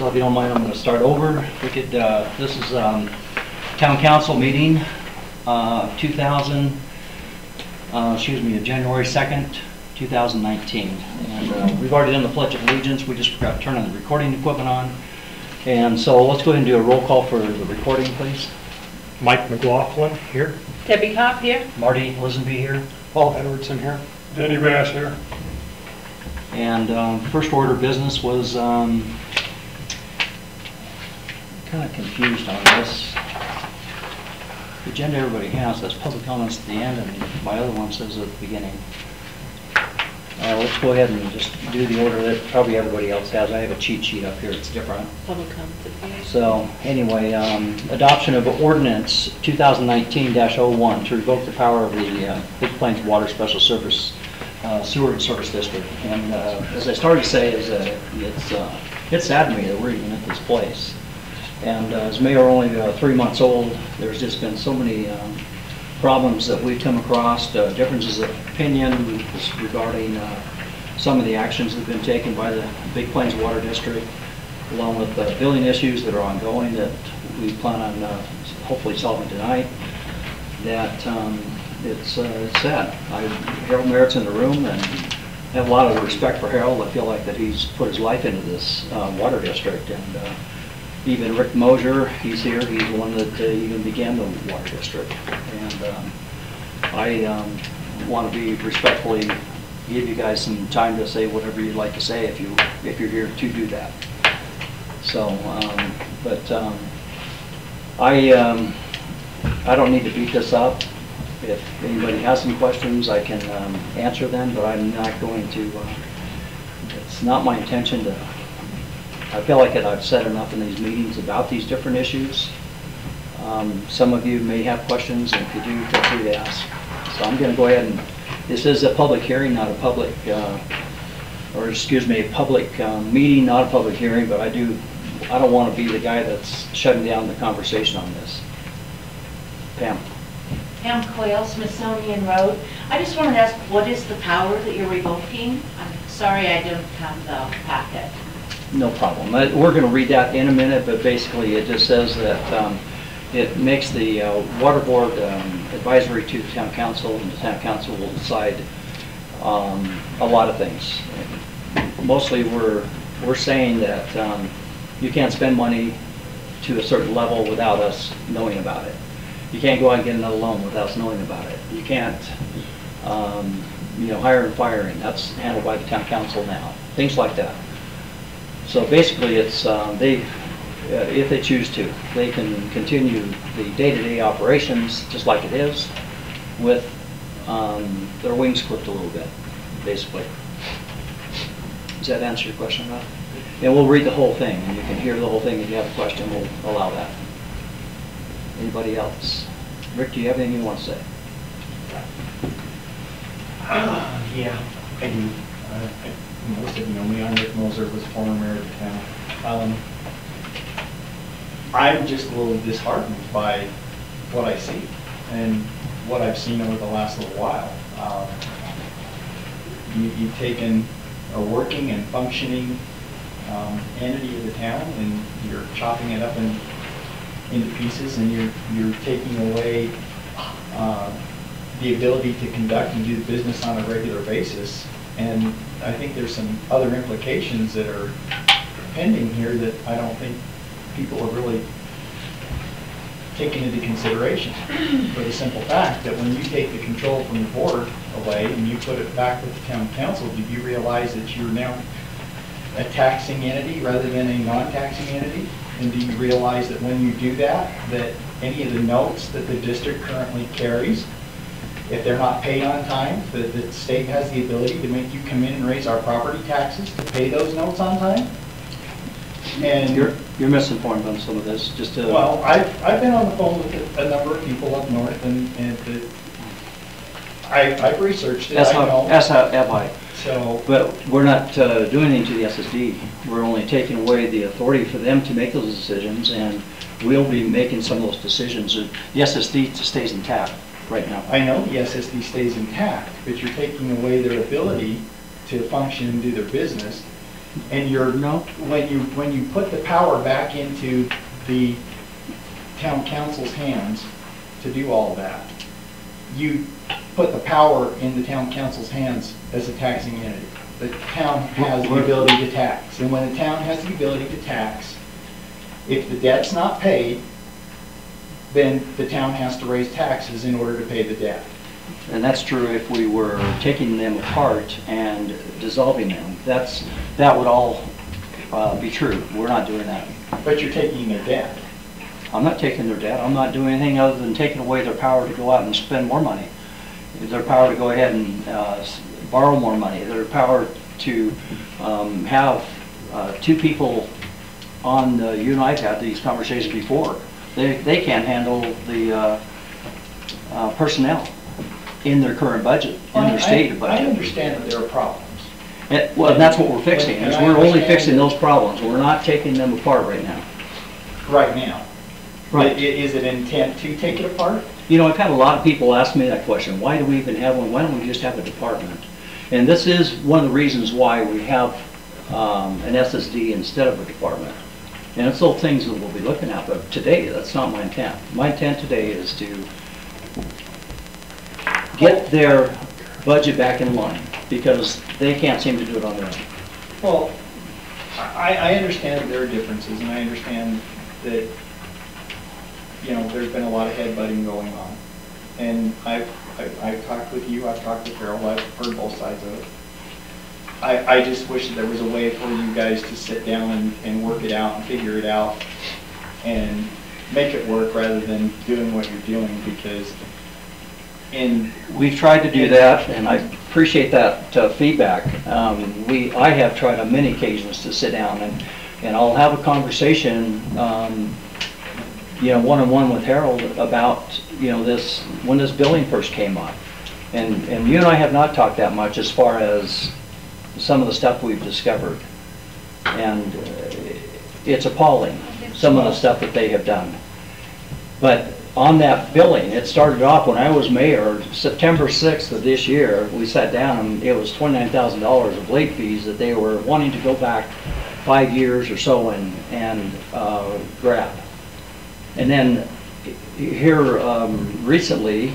Council, if you don't mind, I'm going to start over. We could, this is Town Council meeting, January 2nd, 2019. And we've already done the Pledge of Allegiance. We just forgot to turn on the recording equipment on. And so let's go ahead and do a roll call for the recording, please. Mike McLaughlin here. Debbie Kopp here. Marty Lisenby here. Paul Edwardson here. Denny Bass here. And first order of business was kind of confused on this. The agenda everybody has says public comments at the end, and my other one says at the beginning. Let's go ahead and just do the order that probably everybody else has. I have a cheat sheet up here. It's different. Public comments at the end. So anyway, adoption of ordinance 2019-01 to revoke the power of the Big Plains Water Special Service Sewer and Service District. And as I started to say, is it's sad to me that we're even at this place. And as mayor only 3 months old, there's just been so many problems that we've come across, differences of opinion regarding some of the actions that have been taken by the Big Plains Water District, along with billing issues that are ongoing that we plan on hopefully solving tonight. That it's sad. Harold Merritt's in the room, and I have a lot of respect for Harold. I feel like that he's put his life into this water district, and even Rick Mosier, he's here. He's the one that even began the water district. And I want to be respectfully give you guys some time to say whatever you'd like to say if you're here to do that. So, I don't need to beat this up. If anybody has some questions, I can answer them, but I'm not going to. It's not my intention to. I feel like I've said enough in these meetings about these different issues. Some of you may have questions, and if you do, feel free to ask. So I'm going to go ahead and, this is a public hearing, not a public, a public meeting, not a public hearing, but I don't want to be the guy that's shutting down the conversation on this. Pam. Pam Coyle, Smithsonian Road. I just wanted to ask, what is the power that you're revoking? I'm sorry I don't have the packet. No problem. We're going to read that in a minute, but basically it just says that it makes the water board advisory to the town council, and the town council will decide a lot of things. Mostly we're saying that you can't spend money to a certain level without us knowing about it. You can't go out and get another loan without us knowing about it. You can't, hire and firing. That's handled by the town council now. Things like that. So basically, it's if they choose to, they can continue the day-to-day operations just like it is, with their wings clipped a little bit, basically. Does that answer your question enough? And we'll read the whole thing, and you can hear the whole thing. If you have a question, we'll allow that. Anybody else? Rick, do you have anything you want to say? Yeah, I do. Most of you know me. I'm Rick Moser, was former mayor of the town. I'm just a little disheartened by what I see and what I've seen over the last little while. You've taken a working and functioning entity of the town, and you're chopping it up into pieces, and you're taking away the ability to conduct and do the business on a regular basis. And I think there's some other implications that are pending here that I don't think people have really taken into consideration, for the simple fact that when you take the control from the board away and you put it back with the town council, do you realize that you're now a taxing entity rather than a non-taxing entity? And do you realize that when you do that, that any of the notes that the district currently carries, if they're not paid on time, that the state has the ability to make you come in and raise our property taxes to pay those notes on time? And you're misinformed on some of this. Just to well, I've been on the phone with a number of people up north, and I've researched it. As have I. So, but we're not doing anything to the SSD. We're only taking away the authority for them to make those decisions, and we'll be making some of those decisions. The SSD stays intact right now. I know the SSD stays intact, but you're taking away their ability to function and do their business. And you're, No. when you put the power back into the town council's hands to do all of that, you put the power in the town council's hands as a taxing entity. The town has the ability to tax, and when the town has the ability to tax, if the debt's not paid, then the town has to raise taxes in order to pay the debt. And that's true if we were taking them apart and dissolving them. That would all be true. We're not doing that. But you're taking their debt. I'm not taking their debt. I'm not doing anything other than taking away their power to go out and spend more money. Their power to go ahead and borrow more money. Their power to have two people on, you and I have had these conversations before. They can't handle the personnel in their current budget, in their stated budget. I understand that there are problems. Well, that's what we're fixing, And is I we're only understand fixing that- those problems. We're not taking them apart right now. Right now. Right. Is it intent to take it apart? You know, I've had a lot of people ask me that question. Why do we even have one? Why don't we just have a department? And this is one of the reasons why we have an SSD instead of a department. And it's all things that we'll be looking at, but today, that's not my intent. My intent today is to get their budget back in line, because they can't seem to do it on their own. Well, I understand that there are differences, and I understand that, you know, there's been a lot of headbutting going on. And I've talked with you, I've talked with Harold, I've heard both sides of it. I just wish that there was a way for you guys to sit down and work it out and figure it out and make it work rather than doing what you're doing, because We've tried to do that, and I appreciate that feedback. I have tried on many occasions to sit down and I'll have a conversation, you know, one-on-one with Harold about, you know, when this billing first came up. And you and I have not talked that much as far as some of the stuff we've discovered. And it's appalling, some of the stuff that they have done. But on that billing, it started off when I was mayor, September 6th of this year, we sat down and it was $29,000 of late fees that they were wanting to go back 5 years or so and grab. And then here recently,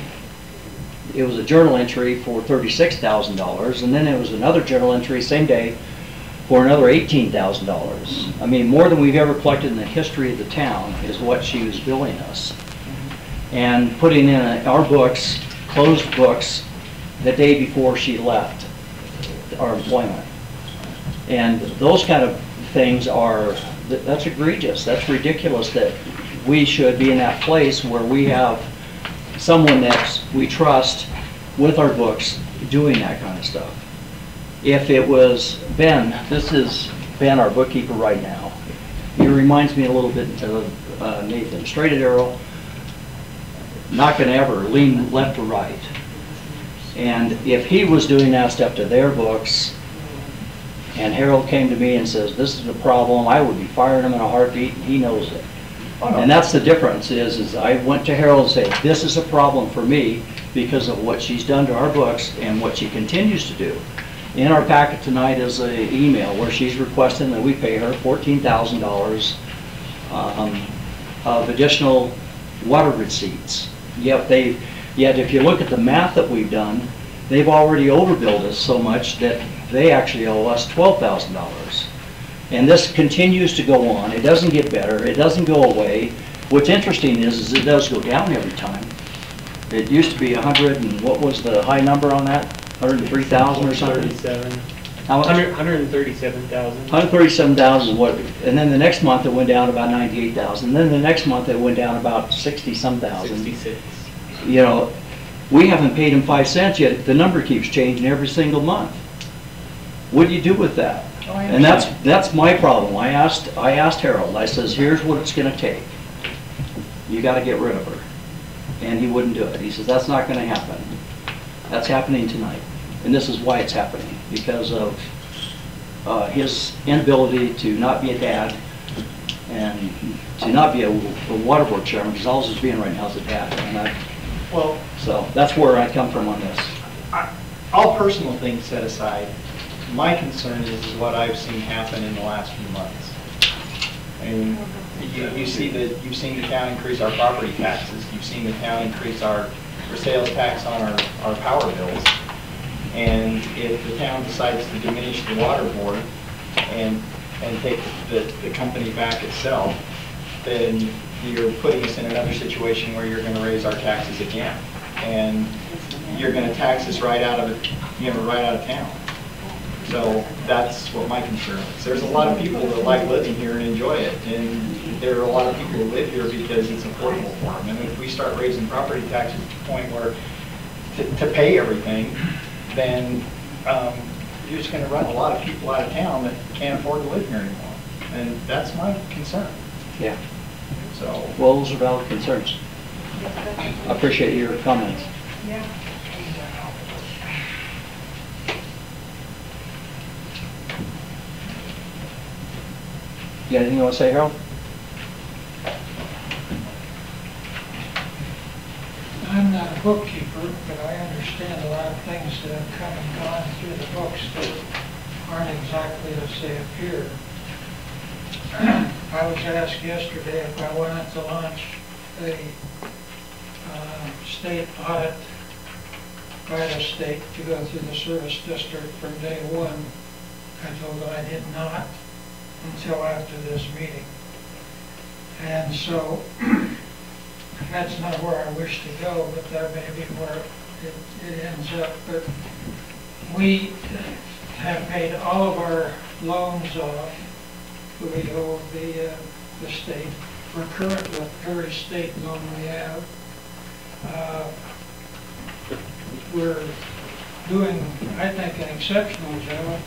it was a journal entry for $36,000, and then it was another journal entry same day for another $18,000. I mean, more than we've ever collected in the history of the town is what she was billing us. And putting in our books, closed books, the day before she left our employment. And those kind of things that's egregious, that's ridiculous that we should be in that place where we have someone that we trust with our books doing that kind of stuff. If it was Ben, this is Ben, our bookkeeper right now. He reminds me a little bit of Nathan, straight at arrow, not gonna ever lean left or right. And if he was doing that stuff to their books, and Harold came to me and says, this is a problem, I would be firing him in a heartbeat, and he knows it. Oh, no. And that's the difference, is I went to Harold and said, this is a problem for me because of what she's done to our books and what she continues to do. In our packet tonight is an email where she's requesting that we pay her $14,000 of additional water receipts. Yet if you look at the math that we've done, they've already overbilled us so much that they actually owe us $12,000. And this continues to go on. It doesn't get better. It doesn't go away. What's interesting is it does go down every time. It used to be 100, and what was the high number on that? 103,000 or something? 37. How much? 137,000. 137,000, what? And then the next month it went down about 98,000. Then the next month it went down about 60-some thousand. 66. You know, we haven't paid him 5 cents yet. The number keeps changing every single month. What do you do with that? Oh, I And understand. that's my problem. I asked Harold, I says, here's what it's gonna take. You gotta get rid of her. And he wouldn't do it. He says, that's not gonna happen. That's happening tonight. And this is why it's happening, because of his inability to not be a dad and to not be a water board chairman, because all he's being right now is a dad. And Well, so that's where I come from on this. all personal things set aside, my concern is what I've seen happen in the last few months. And you've seen the town increase our property taxes, you've seen the town increase our sales tax on our power bills. And if the town decides to diminish the water board and take the company back itself, then you're putting us in another situation where you're gonna raise our taxes again. And you're gonna tax us right out of town. So that's what my concern is. There's a lot of people that like living here and enjoy it, and there are a lot of people who live here because it's affordable for them. And if we start raising property taxes to the point where to pay everything, then you're just gonna run a lot of people out of town that can't afford to live here anymore. And that's my concern. Yeah. So, Well, those are valid concerns. I appreciate your comments. You got anything you want to say, Harold? I'm not a bookkeeper, but I understand a lot of things that have come and gone through the books that aren't exactly as they appear. I was asked yesterday if I wanted to launch a state audit by the state to go through the service district from day one. I told them I did not until after this meeting. And so that's not where I wish to go, but that may be where it ends up. But we have paid all of our loans off. We owe the state. We're current with every state loan we have. We're doing, I think, an exceptional job.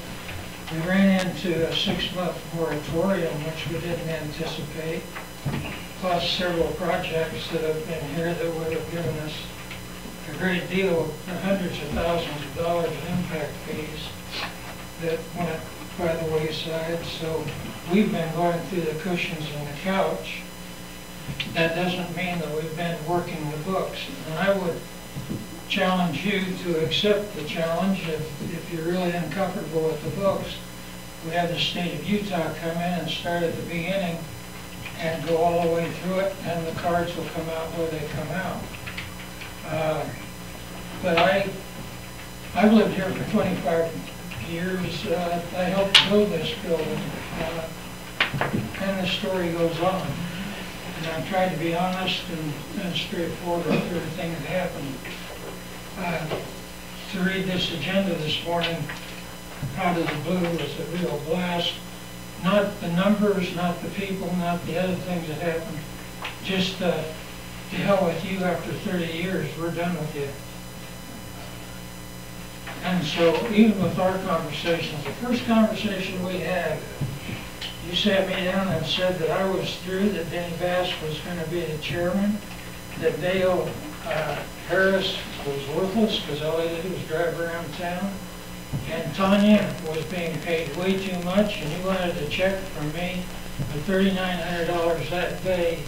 We ran into a 6-month moratorium, which we didn't anticipate, plus several projects that have been here that would have given us a great deal, hundreds of thousands of dollars in impact fees that went by the wayside. So we've been going through the cushions and the couch. That doesn't mean that we've been working the books. And I would challenge you to accept the challenge if you're really uncomfortable with the books. We have the state of Utah come in and start at the beginning and go all the way through it, and the cards will come out where they come out. But I've lived here for 25 years. I helped build this building, and the story goes on. And I've tried to be honest and straightforward with everything that happened. To read this agenda this morning out of the blue was a real blast. Not the numbers, not the people, not the other things that happened. Just to hell with you after 30 years, we're done with you. And so even with our conversations, the first conversation we had, you sat me down and said that I was through, that Denny Bass was going to be the chairman, that Dale Harris was worthless because all he did was drive around town, and Tanya was being paid way too much, and you wanted a check from me for $3,900 that day.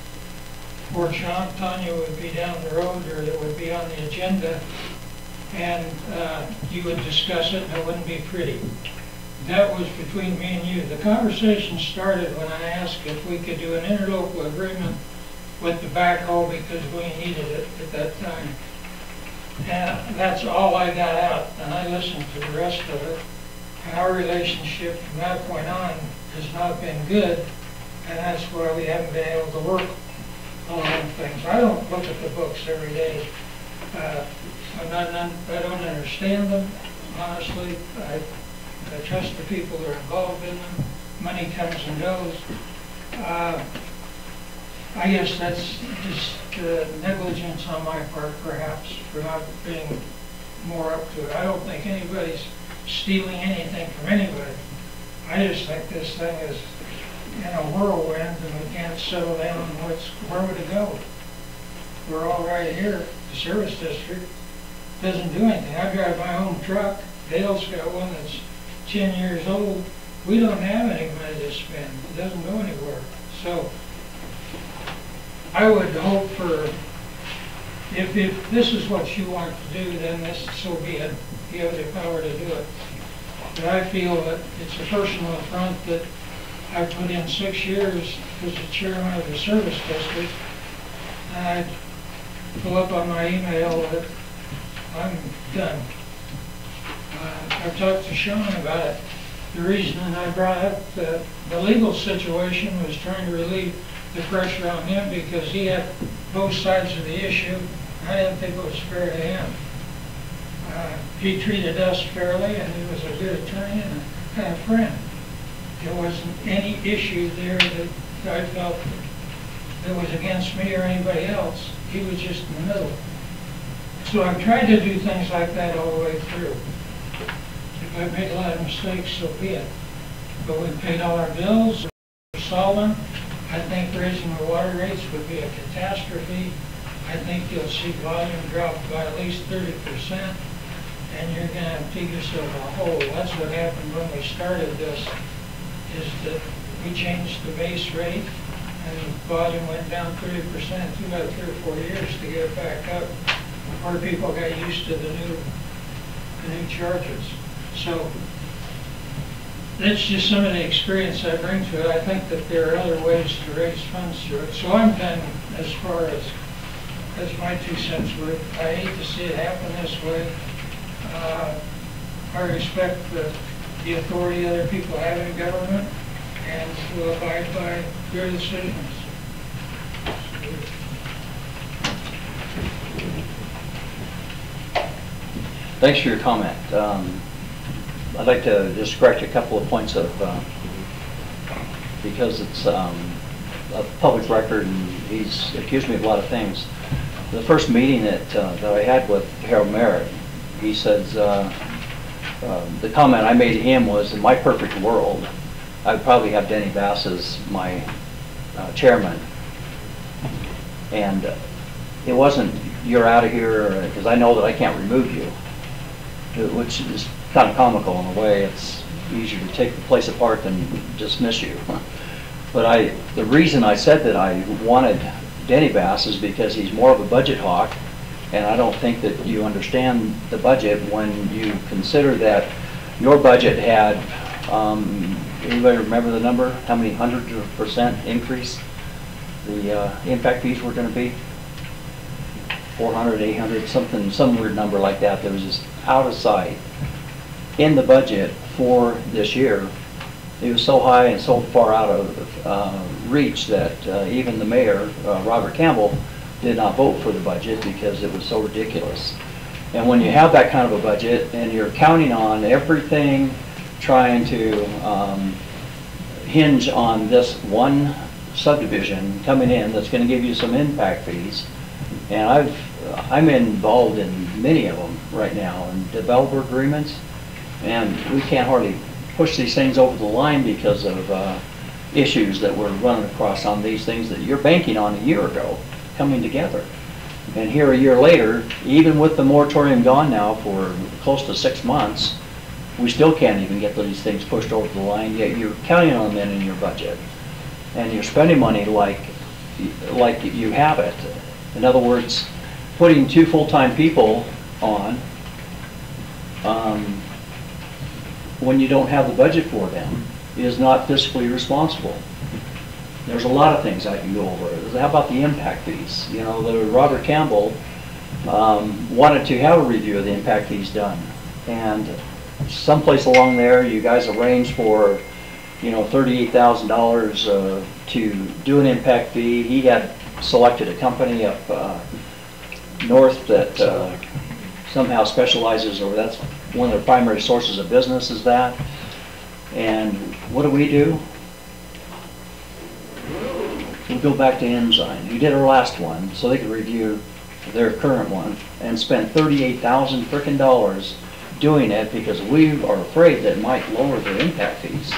Poor Tanya would be down the road, or it would be on the agenda, and you would discuss it, and it wouldn't be pretty. That was between me and you. The conversation started when I asked if we could do an interlocal agreement with the backhoe because we needed it at that time. And that's all I got out, and I listened to the rest of it. And our relationship from that point on has not been good, and that's why we haven't been able to work on things. I don't look at the books every day. I don't understand them, honestly. I trust the people that are involved in them. Money comes and goes. I guess that's just negligence on my part, perhaps, for not being more up to it. I don't think anybody's stealing anything from anybody. I just think this thing is in a whirlwind, and we can't settle down on where would it go. We're all right here. The service district doesn't do anything. I drive my own truck. Dale's got one that's 10 years old. We don't have any money to spend. It doesn't go anywhere. So I would hope for, if this is what you want to do, then this, so be it. You have the power to do it. But I feel that it's a personal affront that I put in 6 years as the chairman of the service district, and I pull up on my email that I'm done. I've talked to Sean about it. The reason I brought up the legal situation was trying to relieve the pressure on him because he had both sides of the issue. I didn't think it was fair to him. He treated us fairly, and he was a good attorney and a friend. There wasn't any issue there that I felt that was against me or anybody else. He was just in the middle. So I've tried to do things like that all the way through. If I've made a lot of mistakes, so be it. But we've paid all our bills, we're solvent. I think raising the water rates would be a catastrophe. I think you'll see volume drop by at least 30%, and you're going to dig yourself a hole. That's what happened when we started this, is that we changed the base rate, and volume went down 30%. It took about 3 or 4 years to get it back up before people got used to the new charges. So that's just some of the experience I bring to it. I think that there are other ways to raise funds through it. So I'm done as far as my 2 cents worth. I hate to see it happen this way. I respect the authority other people have in government and will abide by their decisions. Thanks for your comment. I'd like to just correct a couple of points of, because it's a public record and he's accused me of a lot of things. The first meeting that I had with Harold Merritt, he says, the comment I made to him was, in my perfect world, I'd probably have Denny Bass as my chairman. And it wasn't, you're out of here, because I know that I can't remove you, which is kind of comical in a way. It's easier to take the place apart than dismiss you. But the reason I said that I wanted Denny Bass is because he's more of a budget hawk, and I don't think that you understand the budget when you consider that your budget had, anybody remember the number? How many 100% increase the impact fees were going to be? 400, 800, something, some weird number like that that was just out of sight. In the budget for this year, it was so high and so far out of reach that even the mayor, Robert Campbell, did not vote for the budget because it was so ridiculous. And when you have that kind of a budget and you're counting on everything trying to hinge on this one subdivision coming in that's going to give you some impact fees, and I'm involved in many of them right now, in developer agreements, and we can't hardly push these things over the line because of issues that we're running across on these things that you're banking on a year ago coming together. And here a year later, even with the moratorium gone now for close to 6 months, we still can't even get these things pushed over the line, yet you're counting on them in your budget. And you're spending money like you have it. In other words, putting 2 full-time people on when you don't have the budget for them is not fiscally responsible. There's a lot of things I can go over. How about the impact fees? You know, Robert Campbell wanted to have a review of the impact fees done, and someplace along there you guys arranged for, you know, $38,000 to do an impact fee. He had selected a company up north that somehow specializes, or that's one of their primary sources of business is that. And what do? We go back to Ensign, who did our last one, so they could review their current one, and spent $38,000 frickin' dollars doing it because we are afraid that it might lower their impact fees.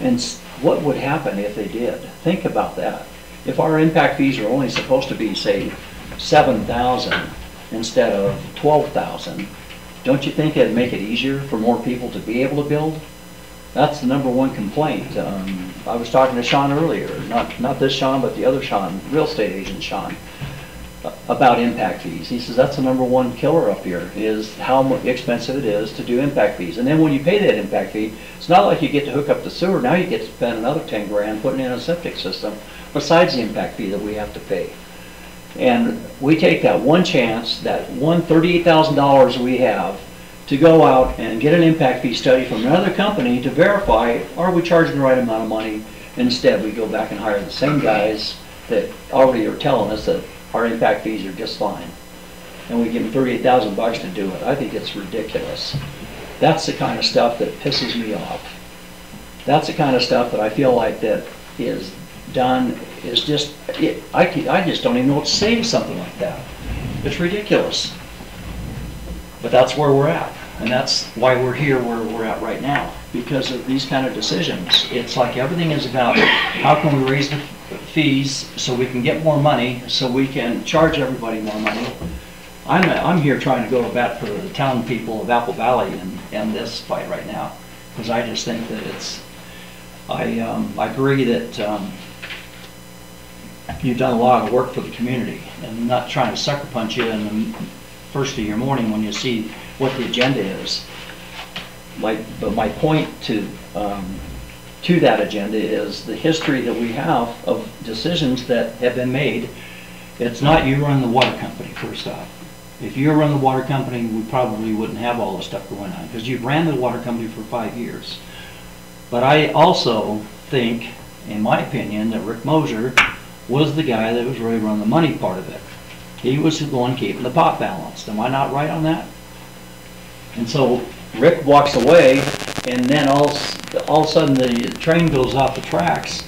And what would happen if they did? Think about that. If our impact fees are only supposed to be, say, $7,000 instead of $12,000, don't you think it'd make it easier for more people to be able to build? That's the #1 complaint. I was talking to Sean earlier, not this Sean, but the other Sean, real estate agent Sean. about impact fees. He says, that's the number one killer up here, is how expensive it is to do impact fees. And then when you pay that impact fee, it's not like you get to hook up the sewer, now you get to spend another 10 grand putting in a septic system besides the impact fee that we have to pay. And we take that one chance, that one $38,000 we have, to go out and get an impact fee study from another company to verify, are we charging the right amount of money? Instead, we go back and hire the same guys that already are telling us that our impact fees are just fine. And we give them 38,000 bucks to do it. I think it's ridiculous. That's the kind of stuff that pisses me off. That's the kind of stuff that I feel like that is done, is just, I just don't even know what to say to something like that. It's ridiculous. But that's where we're at. And that's why we're here where we're at right now, because of these kind of decisions. It's like everything is about how can we raise the fees so we can get more money, so we can charge everybody more money. I'm here trying to go to bat for the town people of Apple Valley in this fight right now, because I just think that it's, I agree that you've done a lot of work for the community, and not trying to sucker punch you in the first of your morning when you see what the agenda is. But my point to that agenda is the history that we have of decisions that have been made. It's not you run the water company, first off. If you run the water company, we probably wouldn't have all this stuff going on, because you ran the water company for 5 years. But I also think, in my opinion, that Rick Moser was the guy that was really running the money part of it. He was the one keeping the pot balanced. Am I not right on that? And so Rick walks away, and then all of a sudden the train goes off the tracks.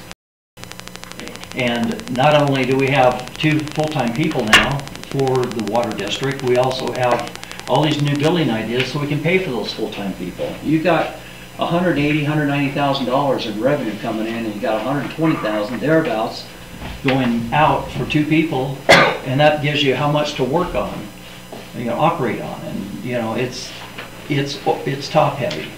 And not only do we have 2 full-time people now for the water district, we also have all these new building ideas so we can pay for those full-time people. You've got $180,000, $190,000 in revenue coming in, and you got $120,000 thereabouts going out for 2 people, and that gives you how much to work on, operate on. And it's top heavy.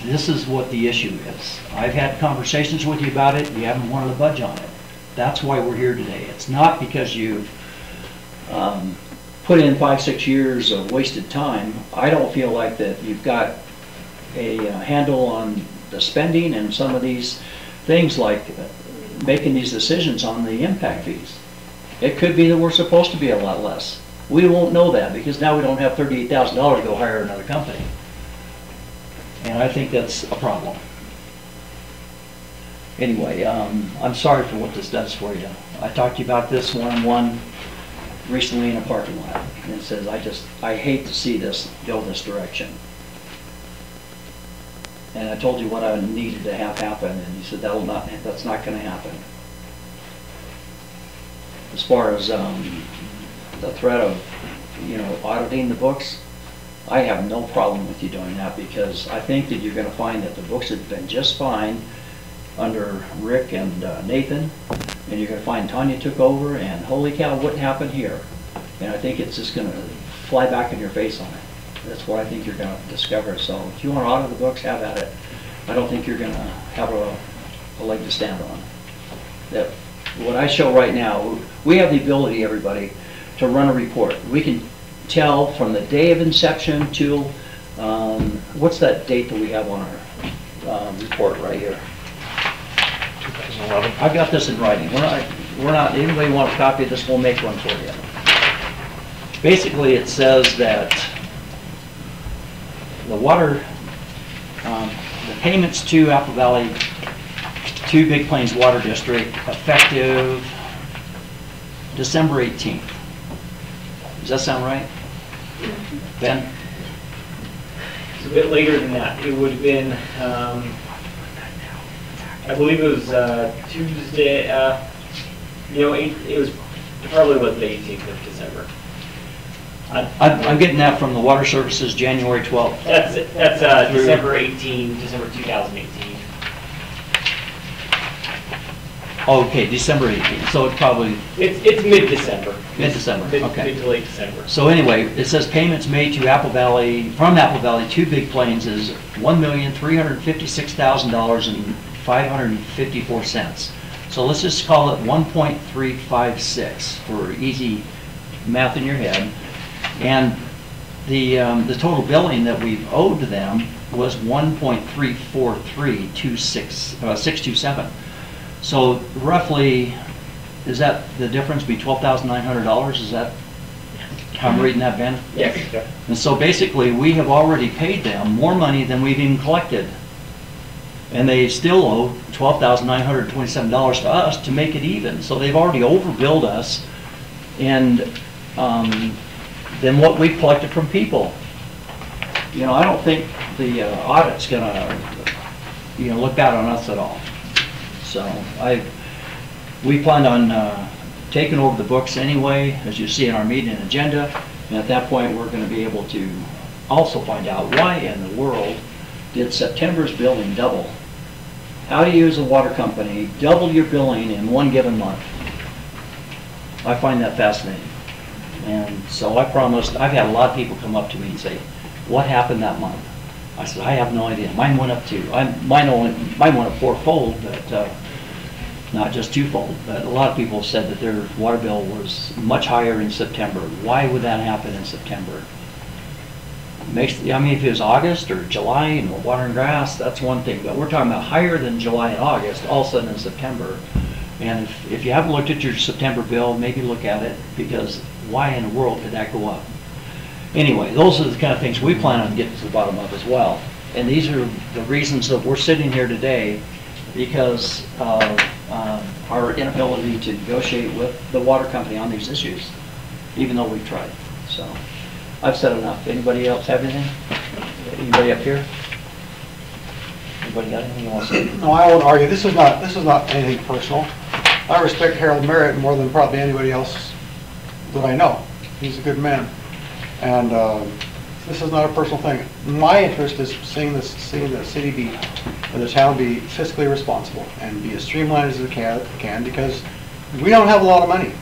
This is what the issue is. I've had conversations with you about it. You haven't wanted to budge on it. That's why we're here today. It's not because you've put in 5, 6 years of wasted time. I don't feel like that you've got a handle on the spending and some of these things, like making these decisions on the impact fees. It could be that we're supposed to be a lot less. We won't know that because now we don't have $38,000 to go hire another company. And I think that's a problem. Anyway, I'm sorry for what this does for you. I talked to you about this one-on-one recently in a parking lot. And it says, I hate to see this go this direction. And I told you what I needed to have happen, and you said that's not going to happen. As far as the threat of, auditing the books, I have no problem with you doing that, because I think that you're going to find that the books have been just fine under Rick and Nathan, and you're going to find Tanya took over, and holy cow, what happened here? And I think it's just going to fly back in your face on it. That's what I think you're going to discover. So if you want to audit the books, have at it. I don't think you're going to have a leg to stand on. That what I show right now, we have the ability, everybody, to run a report. We can tell from the day of inception to, what's that date that we have on our report right here? 2011. I've got this in writing. We're not, anybody want a copy of this, we'll make one for you. Basically, it says that the water, the payments to Apple Valley, to Big Plains Water District, effective December 18th. Does that sound right? Ben? It's a bit later than that. It would have been, I believe it was Tuesday, it probably was the 18th of December. I'm getting that from the Water Services, January 12th. That's December 2018. Okay, December 18th, so it's probably It's mid-December. mid-December, okay. Mid to late December. So anyway, it says payments made to Apple Valley, from Apple Valley to Big Plains is $1,356,000 and 554 cents. So let's just call it 1.356 for easy math in your head. And the total billing that we've owed them was 1.343627. So roughly, is that the difference between $12,900? Is that how I'm reading that, Ben? Yes. And so basically, we have already paid them more money than we've even collected. And they still owe $12,927 to us to make it even. So they've already overbilled us and than what we've collected from people. You know, I don't think the audit's gonna, you know, look bad on us at all. So we planned on taking over the books anyway, as you see in our meeting agenda. And at that point, we're gonna be able to also find out why in the world did September's billing double? How do you as a water company double your billing in one given month? I find that fascinating. And so I promised, I've had a lot of people come up to me and say, what happened that month? I said, I have no idea. Mine went up too. Mine went up fourfold, but not just twofold. But a lot of people said that their water bill was much higher in September. Why would that happen in September? I mean, if it was August or July and we're watering grass, that's one thing. But we're talking about higher than July and August, all of a sudden in September. And if you haven't looked at your September bill, maybe look at it, because why in the world could that go up? Anyway, those are the kind of things we plan on getting to the bottom of as well. And these are the reasons that we're sitting here today, because of our inability to negotiate with the water company on these issues, even though we've tried. So I've said enough. Anybody else have anything? Anybody up here? Anybody got anything you want to say? No, I won't argue. This is not anything personal. I respect Harold Merritt more than probably anybody else that I know. He's a good man. And this is not a personal thing. My interest is seeing the city be, or the town be fiscally responsible and be as streamlined as it can, because we don't have a lot of money.